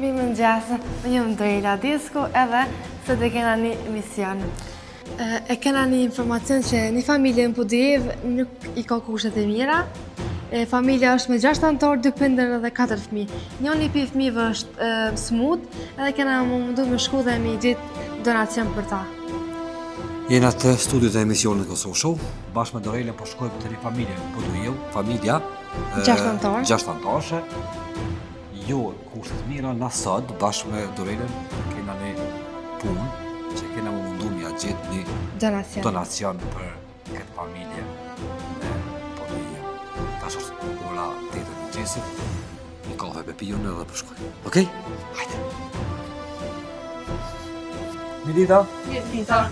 Mi mëngjesë, unë jam Dorela Disku edhe sot e kena një mision. E kena një informacion që një familje në Pudijev nuk i ka kushtet e mira. Familja është me 6 anëtar, 2 prindër dhe 4 fëmijë. Njëri pi fëmijëve është smut edhe kena mundu me shku dhe me gjetë donacion për ta. Jena të studiot e emisionit Kosovë Show, bashkë me Dorela po shkojmë të një familje në Pudijev, familja 6 anëtar. 6 anëtarë. Jo kushtet mira, na sot bashkë me Dorelen kena një punë që kena mundu mja gjetë një donacion për këtë familje në Pudijev. Tash është ora 8 e mëngjesit, një kafe me pijon edhe po shkojmë. Okej? Hajde. Milita? Milita.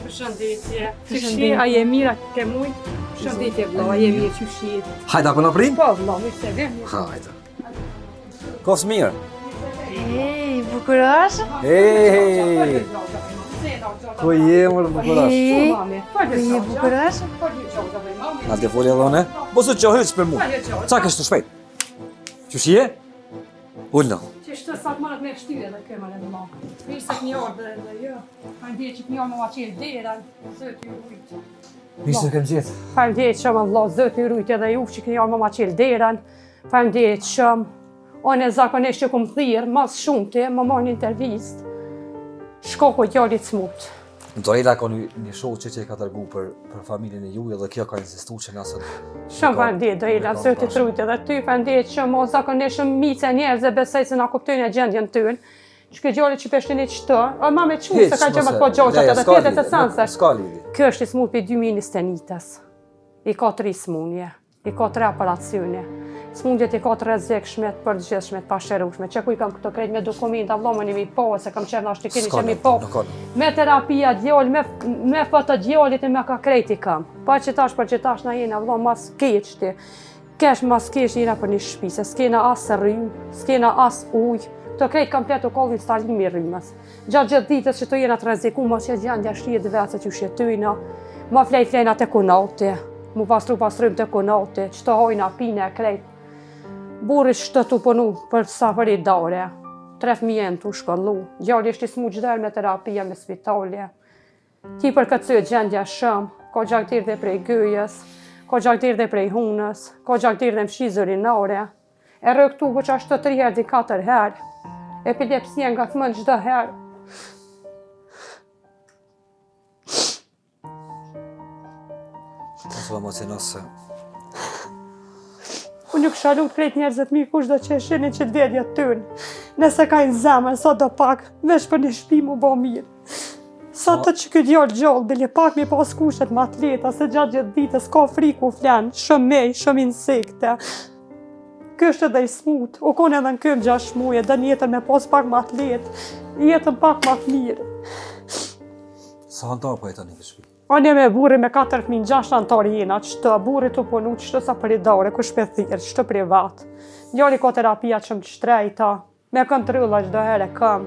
Përshëndetje. Qyshi, a je mira ke muj? Përshëndetje vlla, a je mirë qyshi? Hajde, apo na prim? Po vlla, mirë se vjen. Hajde. Kos mirë? Hej, bukur është? Hej! Ku je mërë bukurash? Hej, bukur është? Na të folja dhone? Mos u qohëç për mua. Qa kesh të shpejt? Qysh je? Ullë. Qështë sa të marrët me shtyre dhe këmë në ma. Mirë se kënjë orë dhe jo. Ka ndje që kënjë orë më qelë dera, zëtë ju rujtë. Mirë se kem gjithë. Faleminderit shumë vlla, zëtë ju rujtë edhe ju që kënjë orë më qelë deran. Faleminderit shumë. Unë e zakonisht që kumë thirë, mas shumë të, më marrë një intervistë. Shkoku djallit smut. Dorela ka një shoqe që e ka tërgu për familjen e juaj dhe kjo ka insistu që nëse... Shumë faleminderit Dorela, zëti të rujtë edhe ty, faleminderit shumë, o zakonisht shumë mice njerëz dhe besoj se na kuptojnë e gjendjen tynë. Që kjo djallit që peshtin e qëtë, o ma me qumë se ka gjëmat po gjoqat edhe pjetet e sanse. Ska lidi. Kjo është i smut për 2021-ës. I ka 3 smunje, i ka 3 operacione. Smundjet i ka të rrezikshme, të përgjithshme, të pasherueshme. Që ku i kam këto krejt me dokumenta, vlla më mi po, se kam qenë ashtë të keni që mi po. Me terapia djall, me foto djallit e me ka krejt i kam. Pa që tash na jena vlla mas keqti. Kesh mas keq jena për një shtëpi, se s'kena as rrymë, s'kena as ujë. Këto krejt komplet u kollë instalimi i rrymës. Gjatë gjithë ditës që to jena të rreziku, mos që gjendja shtihet vetë që shjetojna. Ma flejna te konati, mu pastrum te konati, çto hojna pinë krejt. Burri shtë të punu për safari dare, 3 fëmijën të shkollu, djalli është i smut çdo herë me terapia me spitale. Ti për këtë gjendja shumë, ka gjallëtirë dhe prej gëjës, ka gjallëtirë dhe prej hunës, ka gjallëtirë dhe mshi zorinare. E rëktu që ashtë 3 herë di 4 herë, epilepsia nga thmën çdo herë. Nësë emocionose. Unë nuk shalut krejt njerëzët mi kush do që e shini që të vedja tynë. Nëse ka në zemër, sa do pak, vesh për një shpi mu bo mirë. Sa të që këtë djallë gjallë, bile pak mi pas kushtet më atleta, se gjatë gjithë ditës ka friku flenë, shumë mej, shumë insekte. Kështë edhe i smut, u konë edhe në këmë 6 muje, dhe njetër me pas pak më atletë, jetën pak më të mirë. Sa antarë po jetë një këtë shpi? Unë me burri me 4 fëmijë, 6 antarë jena, qëtë burri të punu, qëtë sa përidare, kush për thirë, qëtë privat. Djalli ka terapia që më shtrejta, me kontrolla çdo herë kam.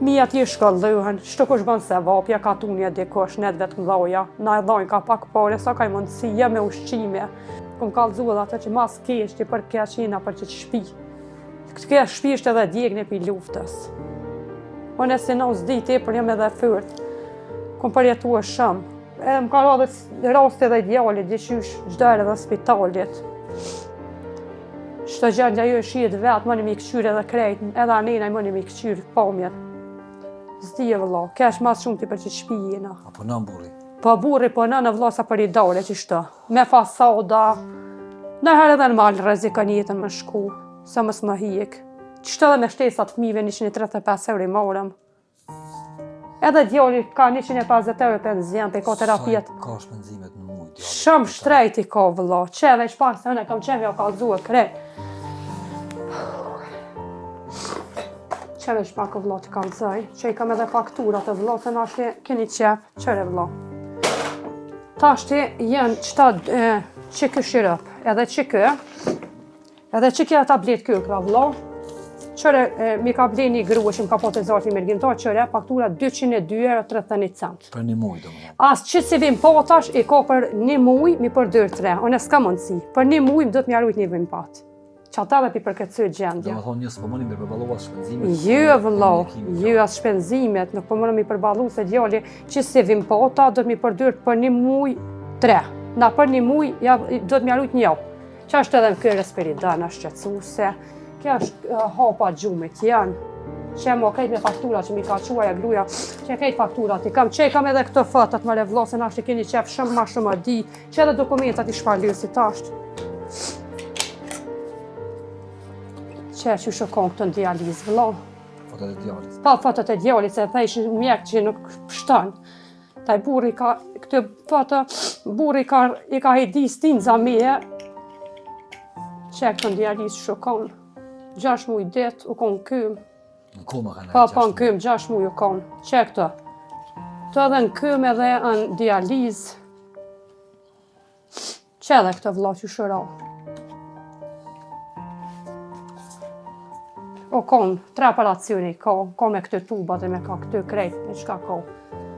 Mija t'je shkolluhen, qëtë kush bën se vapja, ka tunje dikush, net vetë mdoja, na e dhojnë ka pak pare, sa ka i mundësia me ushqime. Këm kallëzu edhe atë që mas keshti për keq jena për që të shpi. Këtë shpi është edhe djegni për luftës. Unë e si në zdi tepër jam edhe fyrt. Kom përjetua shumë. Edhe më ka radhë raste dhe djallit, djeqysh çdo herë dhe spitalit. Çdo gjendja jo e shihet vetë, më në mi këqyr edhe krejt, edhe anena më në mi këqyr pamjet. Zdi e vëlla, kesh mas shumë ti për që shpi jena. Apo në burri? Po burri, po në vllasa për i dale që shto. Me fasada, në herë edhe në malë rrezikon jetën më shku, se mës më hijek. Qështë edhe me shtesat fëmijëve 135 euro i marëm. Edhe djalli ka 150 euro penzion, për ka terapiat. Ka shpenzimet në mujë djalli? Shumë shtrejt i ka vëlla, qeve i shpak se unë kam qeve o kalzu e krejt. Qeve i shpak o vëlla të kalzoj, që i kam edhe fakturat e vëlla, se në ashtë keni qef, qëre vëlla. Ta ashtë jenë qëta që kë shirëp, edhe që kë tablet kërkra vëlla. Qëre mi ka ble një grua që më ka po të zartë i mërgjimtar, qëre faktura 202 euro 31 cent. Për një mujë do më jam. Asë që si vim patash, i ka për një mujë, mi për 2-3. Unë s'ka mundësi. Për një mujë, më do të mjarujt një vim patë. që ata dhe pi përkëtësoj gjendje. Do më thonë njësë po mëni me përbalua shpenzimet? Jo, vëllo, as shpenzimet, nuk po mëna mi përbalu se djali që se vim po, ta do të mi përdyrë për 1 muj 3. Na për 1 muj, do të mi arrujt 1 javë. Që është edhe në kërë Spiridana shqetësuse, kjo është hapa gjumit janë, që mo krejt me faktura që mi ka quaj e gruja, që krejt fakturat i kam, që i kam edhe këto fëtat më levlo, se nashtë i keni qef shumë ma shumë a di, që edhe dokumentat i shpalirësit ashtë. Që që shokon këtë në dializë, vëllo. Fotot e djalit? Pa, fotot e djalit, se thej ishë mjek që nuk pështon. Taj burri ka, këtë foto, burri i ka hedi stinza meje, që këtë në dializë shokon. 6 muj det, u konë këm. Në koma ka në Pa, në këm, 6 muj u konë. Që këtë? Të edhe në këm edhe në dializë. Që edhe këtë vëllo që shëra. O konë, 3 operacioni ka me këtë tubat dhe me ka këtë krejt, me qka ka.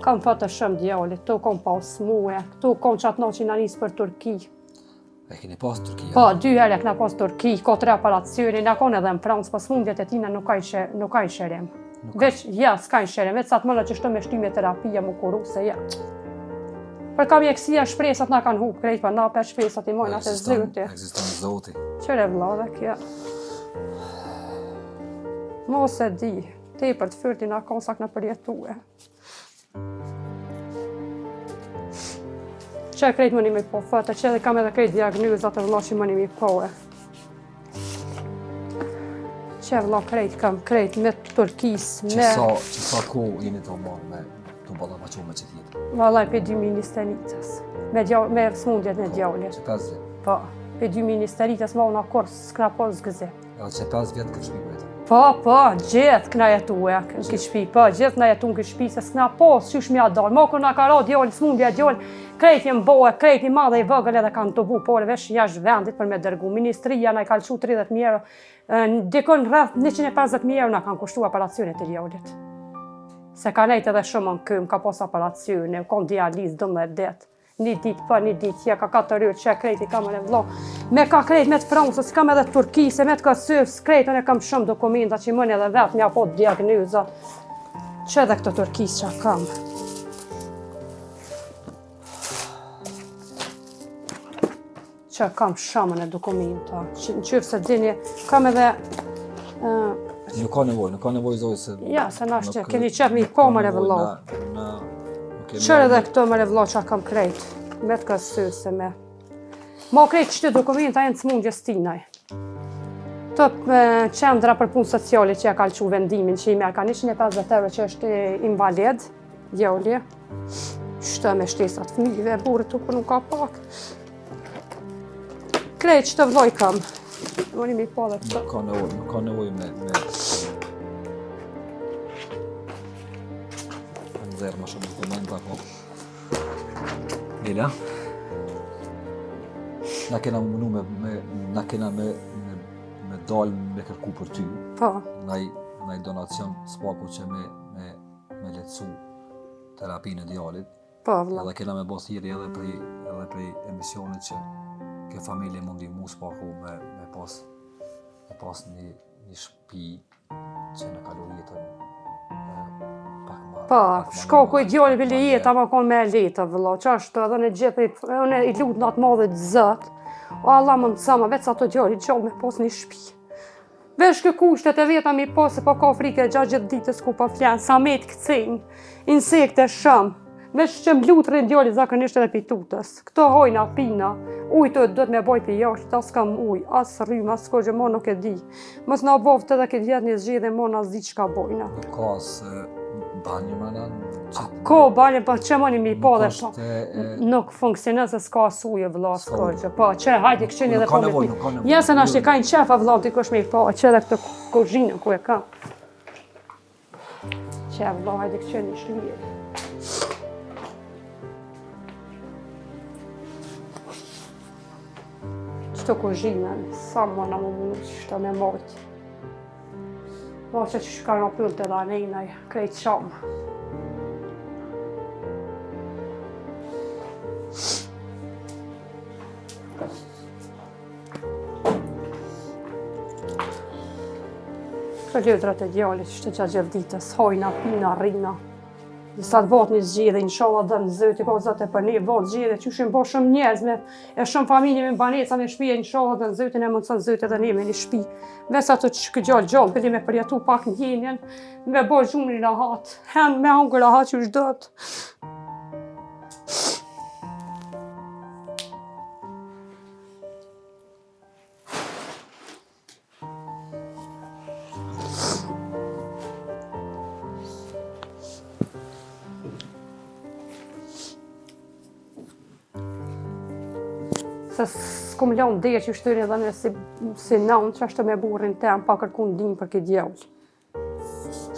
Kam fatë shumë djallit, tu konë pas muë, tu konë qatë në që në njësë për Turki. E keni pas Turkia? Pa, 2 herë këna pas Turki, ka 3 operacioni, na konë edhe në Francë, pas mundjet e tina nuk ka i shërim. Veç, ja, s'ka i shërim, veç sa të mëllë që shto me shtyme terapia më kuru, se ja. Për ka mjekësia shpresat na kanë hupë krejt, pa na për shpresat i mojnë atë zyrti. Ekziston zoti. Qëre vladhe kja. Mos e di, te për të fyrti na konë sak në përjetue. Që e krejt më nimi po fëtë, që edhe kam edhe krejt diagnozat e vëlla që më nimi po e. Që vëlla krejt kam krejt me Turkis, me... Që sa ko jeni të marrë me të balla pa qume që tjetë? Vallaj, pe 2021, me smundjet në djallit. Që 5 vjetë? Po, pe 2021 ma unë akor s'kna po zgëzi. Edhe që 5 vjetë këtë shpi bëjtë? Po, gjithë këna jetu e në këtë shpi, gjithë këna jetu në këtë shpi, se s'kna pas qysh mi adal. Ma kër nga ka ra djallë, smundja djallë, krejt jem bohe, krejt i madhe i vëgël edhe kanë të bu, por vesh jashtë vendit për me dërgu. Ministria na i kalqu 30.000 euro, dikon rreth 150.000 euro na kanë kushtu operacionit e djallit. Se ka nejt edhe shumë në këm, ka pas operacione, kom dializë 12 det. Një dit për, një dit tje, ka 4 rrë që krejt i kam e vlo. Me ka krejt me të Francës, kam edhe Turki, se me të Kosovës, krejt e kam shumë dokumenta që i mënë edhe vetë mja po të diagnoza. Që edhe këtë Turkis që kam. Që kam shumë në dokumenta. Në qëfë se dini, kam edhe... Nuk ka nevoj zoj se... Ja, se nashtë, keni qef mi po më revëllo. Qërë edhe këto më revëllo që kam krejt, me të Kosovës se me... Ma krejt qëtë dokumenta e në smundjes tinaj. Të qendra për punë sociale që ja kalqu vendimin që i merë ka 150 euro që është invalid, djalli. Qëtë me shtesat fëmijëve, burë të për nuk ka pak. Krejt qëtë vloj kam. Mëni mi po dhe këto. Nuk ka nevoj me... Nëzërë ma shumë dokumenta, po... Mila? Na kena më mënu me dalë me kërku për ty. Po. Naj donacion s'paku që me letësu terapinë e djallit. Po, vëlla. Edhe kena me bo thiri edhe prej emisionit që ke familje mundi mu s'paku me pas një shpi që në kalu jetën Po, shkaku i djallit bile jetë, ama konë me letë, vëlla. Që ashtë edhe në gjithë, unë i lutë në atë madhe të zëtë. O Allah më në sama, vetë sa të djallit gjallë me pas një shpi. Vesh kë kushtet e veta mi pas, se po ka frike gjatë gjithë ditës ku po flenë, sa me të këcejnë, insekte shumë. Vesh që mblutë rrën djallit zakonisht edhe pitutës. Këto hojna, pina, ujtë do të me boj për jashtë, as kam uj, as rrymë, as ko gjë, mo nuk e di. Mos në boftë edhe këtë vjetë një zgjidhe, mo në zi që ka bojna. Nuk ka asë banjë më në... Ko banjë, po që moni mi po dhe po. Nuk funksionë se s'ka suje vëlla, s'ka gjë. Po, që hajti këshini dhe po me pi. Ja se nashtë i kajnë qefa vëlla, t'i kush me i po, që edhe këtë kuzhinë ku e ka. Që vëlla, hajti këshini shlirë. Qëto kuzhinën, sa më në më mundu që shto me mojtë. Ma që shka në pëllë të da nejnaj, krejtë shamë. Këto letrat e djalit ishte gjatë gjithë ditës, hojna, pina, rrina. Sa të botë një zgjidhe, inshallah dhe në zëti, ka zëte për një botë zgjidhe, që shim bo shumë njerëz me, e shumë familje me baneca me shpije, inshallah dhe në zëti, ne mundësën zëti dhe ne me një shpi. Vesa të që gjallë, bëlli me përjetu pak në jenjen, me bo gjumë një rahat, hen me hangë rahat që është dëtë. Se s'kom lanë derë që shtëri edhe në si nanë që ashtë me burin tem pa kërku ndim për këtë djallë.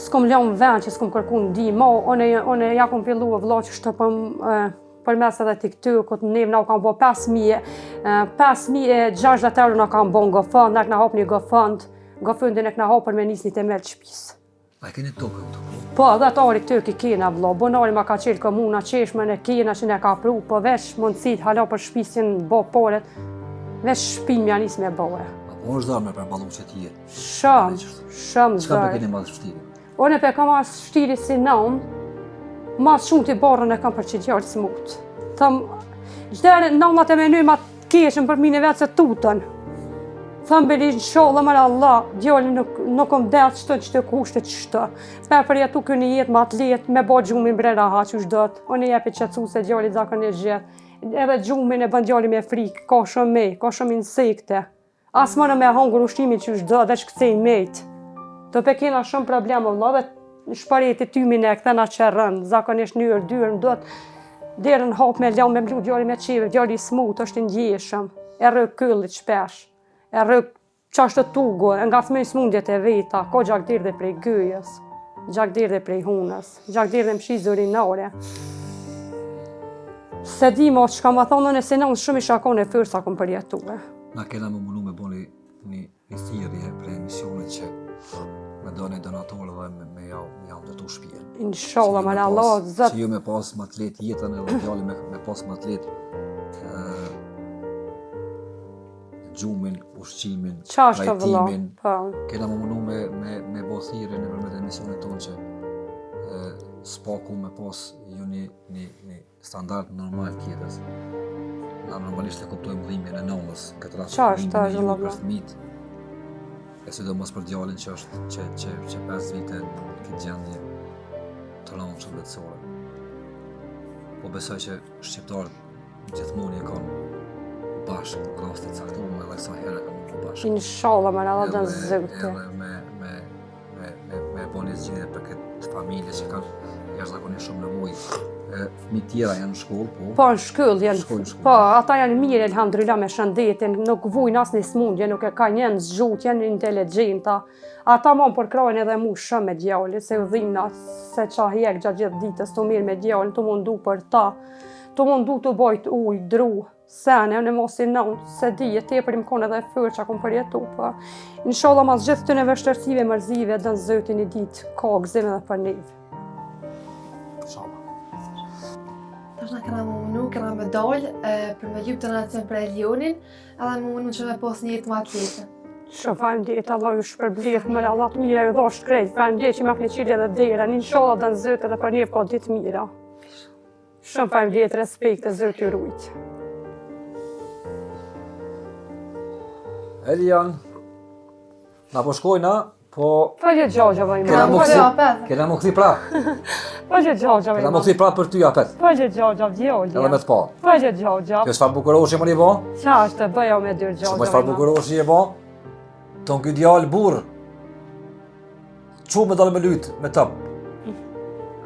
S'kom lanë vend që s'kom kërku ndim, one ja kom fillu e vla që shtë për mes edhe TikTok-ut, neve na u kam bo 5.060 euro na kam bo në gofënd, na këna hap një gofëndin e këna hap për me nisë një temel shpisë. A keni tokë këtu? Po, dhe atari këtë i kena vlo, bonari ma ka qelë komuna, qeshmën e kena që ne ka pru, po veç mundësit hala për shpisin bo polet, veç shpin mja nisë me bohe. Apo është dharë me përballu që t'je? Shumë Qëka për zërë. keni madhë shtiri? One pe kam asë shtiri si nëmë, mas shumë t'i barën e kam për që gjallë smut. Thëmë, gjdere nëmët e menoj ma t'keshën për mine vetë se tutën. Thëmë beli në sholë, mërë Allah, djallë nuk kom delë qëtë që të kushtë qëtë. Për jetu kënë jetë më atlet, me bo gjumin bre raha që është dëtë. Unë jepi qëtësu se djalli zakën e gjithë. Edhe gjumin e bën djalli me frikë, ka shumë ka shumë insekte. Asë mënë me hangur ushtimin që është dëtë, dhe që këcej mejtë. Të pe kena shumë probleme, vëlla, dhe shpareti tymin e këthena që rënë, zakën ishtë njërë, dyrë, në dëtë. Derën hap me lau me mlu djalli me qive, djalli smut, është ndjeshëm, e rë këllit shpesh. E rëk qashtë të tugo, nga thmej smundjet e veta, ka gjakdir dhe prej gëjës, gjakdir dhe prej hunës, gjakdir dhe mshiz urinare. Se di mo që ka ma thonë nëse nëmë shumë i shakon e fërë sa kom përjetue. Na kena më mundu me bo një thirrje për emisionet që me do një donatorë dhe me jau ndërtu shpijen. Inshallah, me Allah, zët. Që ju me pas më të letë jetën edhe djalli me pas më të letë gjumin, ushqimin, trajtimin. Kena më mundu me bo thirrje në përmet emisionet tonë që s'paku me pas ju një standard normal tjetës. Na normalisht e kuptojmë dhimbjen e nëmës, këtë rast dhimbjen e ju për fëmijët. E sidomos për djalin që është që 5 vite në këtë gjendje të lëndshme letësore. Po besoj që shqiptarët gjithmonë e kanë bashkë, rastit caktuar edhe sa herë kanë po bashkë. Inshallah, me Allah dhe zëvëtë. Edhe me bo një zgjidhje për këtë familje që kanë jashtëzakonisht shumë nevojë. Fëmijët tjera janë në shkollë, po? Po, në shkollë janë. Po, ata janë mirë, elhamdulillah, me shëndetin, nuk vujnë asnjë smundje, nuk e kanë janë zgjut, janë inteligjenta. Ata mon përkrajnë edhe mu shumë me djallin, se u dhimna se qa hjek gjatë gjithë ditës, të mirë me djallin, të mundu për ta, të mundu të bajt ujë, dru, sene, në mos i nënë, se di, e tepër im konë edhe fërë që akum përjetu, po. Inshallah, mas gjithë të në vështërsive mërzive, dhe në zëtin i ditë, ka gëzim edhe për neve. Tashna kena më munu, kena me dollë për me gjyp donacion për Elionin, edhe më munu që me pos një jetë më atletë. Shumë faleminderit, Allah ju shpërbleft, më Allah të mira ju dhosh krejt, faleminderit që më këni qilje dhe dherën, inshallah dhe në zëtë edhe për një ka ditë mira. Shumë faleminderit, respekt e zëtë ju rujt. Elian, na po shkojna, po... Falje gjagja, vajma. Kena më këthi pra. Falje gjagja, vajma. Kena më këthi pra për ty apet. Falje gjagja, vjolja. Edhe me të pa. Falje gjagja. Kjo s'far bukuroshi më një bo? Qa është, bëja me dyrë gjagja, vajma. S'far bukuroshi e bo? Ton kjo djallë burë. Qu me dalë me lytë, me tëpë.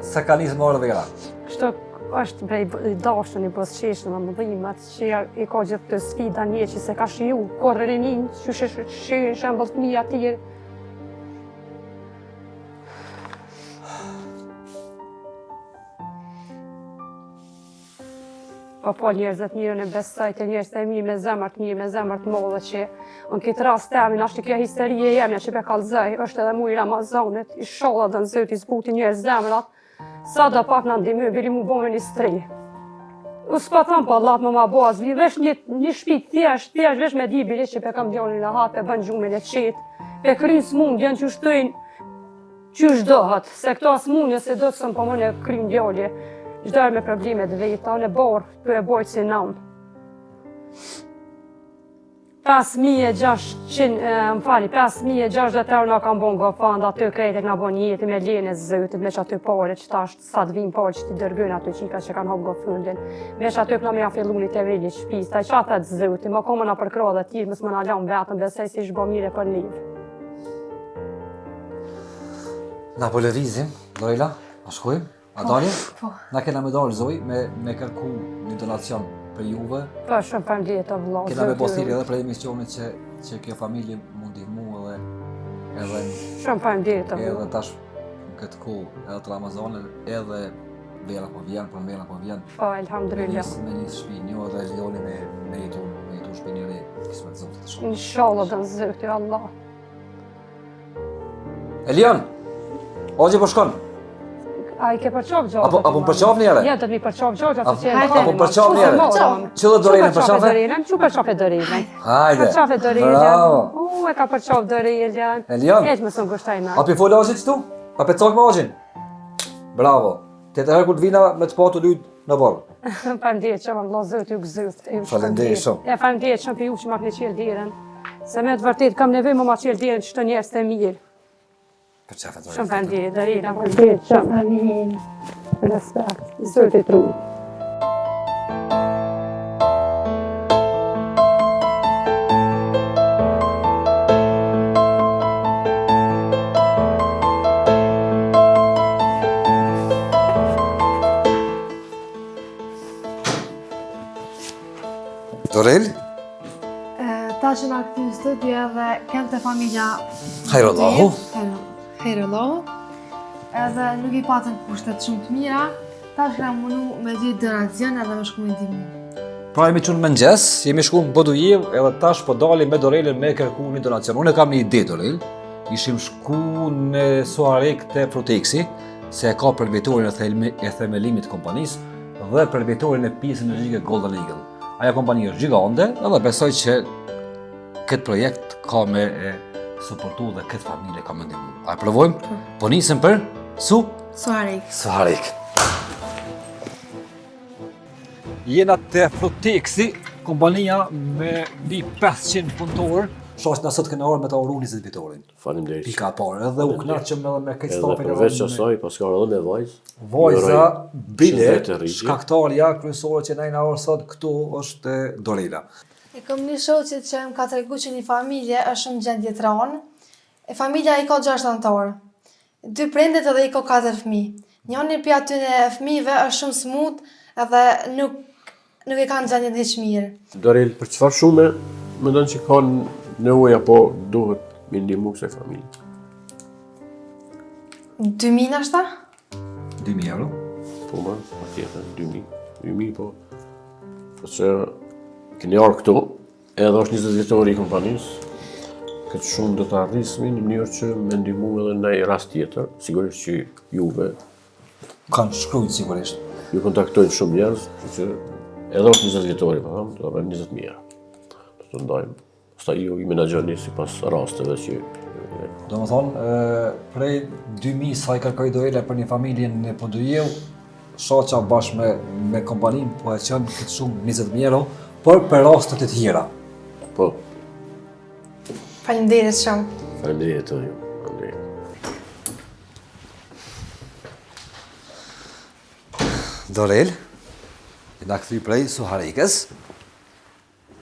Se ka njësë më orë dhe vera. Kështë është prej dashën i bësqeshën dhe më dhimet, që i ka gjithë të sfida një që se ka shiju, korë rinin, që shiju shembol të mija tjerë. Po njerëzët njërën e besajt e njerëzët e mirë me zemër të modhe që në këtë rast temin, ashtë kjo histerie jemja që pe kalzaj, është edhe mu i Ramazanit, i sholla dhe në zëti zbuti njerëz zemrat, sa da pak në ndimë, bili mu bome një stri. U s'pa thamë pa Allah më ma bazë, vesh një shpit thjesht, vesh me di bili që pe kam djoni në hatë, e bën gjumin e qetë. pe kryin smundjen që shtojnë qysh dohet, se këto smundje se do të sënë po mëne kryin djallje, çdo me probleme të veta, në borë, për e bojtë si nëmë. 5.600 euro nga kam bon nga fanda, aty krejtë nga bon jetë me lene zëtë, me që aty pare që ta është sa të vinë pare që ti dërgën aty qika që kanë hapë nga fundin. Me që aty këna me a fillu një të vrilli që shpis, ta i që atë të zëtë, ma koma nga përkra dhe tjirë, mësë më nga lamë vetëm, besej si shbo mire për livë. Na po lëvizim, Dorela, a shkojmë? A dalim? Po. Na kena me dalë Zoj, me kërku një donacion për juve. Po shumë për ndjetë o vlo. Kena me postiri edhe për emisionit që kjo familje mundi mu edhe Shumë për ndjetë o vlo. edhe tash në këtë ku edhe të Ramazanet edhe vela po vjen, për vela po vjen. Po, elhamdulillah. Me një shtëpi një edhe Elioni me jetu shtëpi një re, kismet zotit të shumë. Inshallah dhe në zëti, Allah. Elion, oje po shkon? A i ke përqov gjotë? Apo më përqov njëre? Ja, do të mi përqov gjotë, Apo përqov njëre? Qëllë Dorelën përqove? Që përqov e Dorelën? Hajde, Përqov e Dorelën. bravo. E ka përqov Dorelën. Elion, Eq më së ngushtajna. a pi folë ozit qëtu? A pe cok me ozhin? Bravo. Te të herë kur të vina me të patu lujt në borë. Faleminderit që më vëllai zoti ju gëzyft. Faleminderit shumë. Ja faleminderit shumë për ju që ma keni qelë derën. Se me të vërtet kam nevojë më ma qelë derën çdo njerëz të mirë. Për çfarë Dorela? Shumë faleminderit, Dorela, faleminderit shumë. Amin. Respekt. Zoti tru. Dorel? Ta që nga këti në studio edhe kem të familja... Hajrallahu. Hajrallahu. Edhe nuk i patën kushtet shumë të mira, ta që nga mundu me gjithë donacion edhe me shku me ndihmu. Pra jemi qënë mëngjes, jemi shku në Bodujev edhe tash po dalim me Dorelën me kërku një donacion. Unë e kam një ide Dorel, ishim shku në Suarek të Proteksi, se e ka përmbjetorin e themelimit të kompanisë dhe përmbjetorin e pjesën energjike Golden Eagle. Aja kompani është gjigande edhe besoj që këtë projekt ka me suportu dhe këtë familje ka me ndihmu. A e provojmë? Po nisëm për Suarek. Jena të Proteksi, kompania me mbi 500 punëtorë. Shoqë na sot këna orë me ta uru 20 vitorin. Faleminderit. Pika e parë, edhe u kënaqem edhe me këtë Edhe stafin. përveç asaj, pas ka edhe me vajzë. Vajza, bile, shëndete rritje. shkaktarja kryesore që na orë sot këtu është Dorela. E kom një shoqet që më ka të regu që një familje është shumë gjendje të ranë. Familja i ka 6 anëtarë. 2 prindet edhe i ka 4 fëmijë. Njëri për atyne fëmijëve është shumë smut edhe nuk e kanë gjendje të hiç mirë. Dorel, për çfarë shumë mendon që kanë nevojë apo duhet me ndihmu kësaj familje? 2000 ashta? 2.000 euro. Po ma, patjetër 2000 po. Përse keni ardhur këtu, edhe është 20 vjetori i kompanisë. Këtë shumë do të arrismi në mënyrë që me ndihmu edhe në një rast tjetër, sigurisht që juve Kanë shkrujt sigurisht. ju kontaktojnë shumë njerëz, që edhe është 20 vjetori, po them, do të bëjmë 20.000 euro. Do të ndajmë. Pastaj ju i menaxhoni sipas rasteve që Do më thonë, prej 2.000 sa i kërkoj Dorela për një familje në Podujev, shoqa bashkë me kompaninë po e qënë këtë shumë 20.000 euro, por për rastet e tjera. po, Faleminderit shumë. faleminderit të ju. Faleminderit. Dorel, i na këthy prej Suharekës.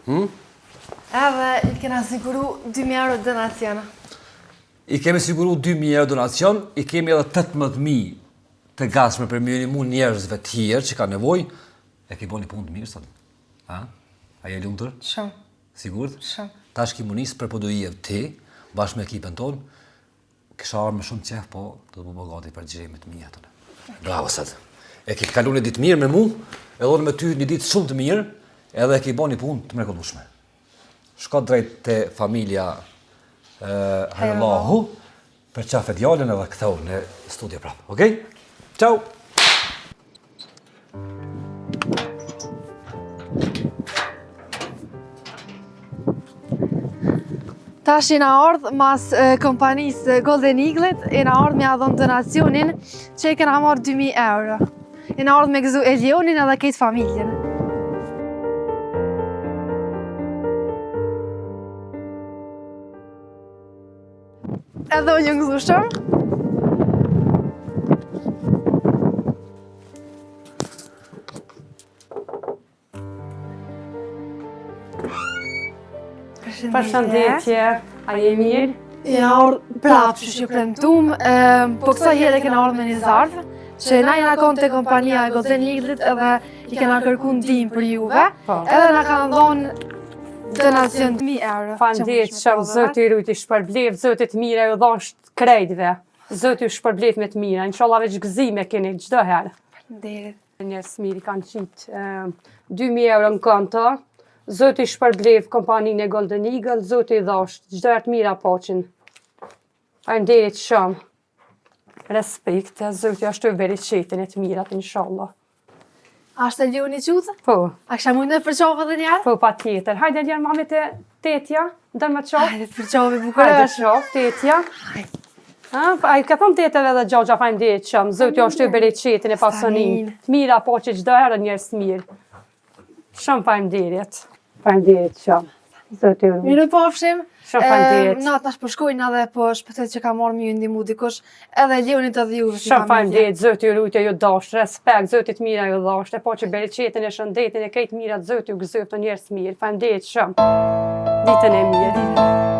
Edhe i kena siguru 2.000 euro donaciona. I kemi siguru 2.000 euro donacion, i kemi edhe 18.000 të gatshme për minimu njerëzve tjerë që ka nevojë. E ke bo një punë të mirë sot? Ha? A je lumtur? Shumë, Sigurt? shumë. Tash ki munis për Podujev ti, bashkë me ekipën tonë, kisha arë me shumë qef, po do të bëgati për gjemet mija tonë. Bravo sot. E ki kalu një ditë mirë me mu, edhe unë me ty një ditë shumë të mirë, edhe e ki bo një punë të mrekullueshme. Shko drejt te familja Hajrallahu, për qafet djallën edhe këtheu në studio prapë, okej? Ciao! Tash jena ardhë mas kompanisë Golden Eaglet, jena ardhë me adhon donacionin që i kena marrë 2.000 euro. Jena ardhë me gëzu Elionin edhe kejtë familjen. Edhe unë një gëzu shumë. Përshëndetje, a je mirë? Jena ardhë prapë që ju premtum, po kësa herë kena ardhë me një zarfë, që na jena konë të kompania e Golden Eaglet edhe i kena kërku ndihmë për juve, edhe na kanë dhonë donacion 1.000 euro. Faleminderit shumë, Zoti ju rujt i shpërblev, Zoti të mira ju dhash krejtve. Zoti ju shpërblev me të mira, inshallah veç gëzime keni çdo herë. Faleminderit. Njerëz mirë kanë qitë 2.000 euro në konto. Zoti i shpërblev kompaninë e Golden Eagle, Zoti i dhash çdo herë të mira poqin. Faleminderit shumë. Respekt, Zoti ashtu bereqetin e të mirat, inshallah. Ashtë Elioni qudhë? Po. A kësha mujnë dhe përqovë dhe njerë? Po, pa tjetër. Hajde Elion, mami të tetja, dënë më qovë. Hajde të përqovë i bukurë Hajde është. qovë, tetja. A i ka thonë tetëve dhe gjogja faleminderit shumë. Zoti ashtu bereqetin e pasonin. Amin. Të mira po që çdo herë njerëz mirë. Shumë faleminderit. Faleminderit shumë. Zoti ju. Mirë pofshim. Shumë faleminderit. Natë nash përshkojnë edhe po shpëtet që ka marrë me ju ndihmu dikush, edhe Leonit edhe juve si Shumë familje. faleminderit, Zoti ju rujtë ju dash, respekt, Zoti të mira ju dash, e po që bereqetin e shëndetin e krejt mirat Zoti ju gëzoft të njerëz mirë. Faleminderit shumë. Ditën e mirë.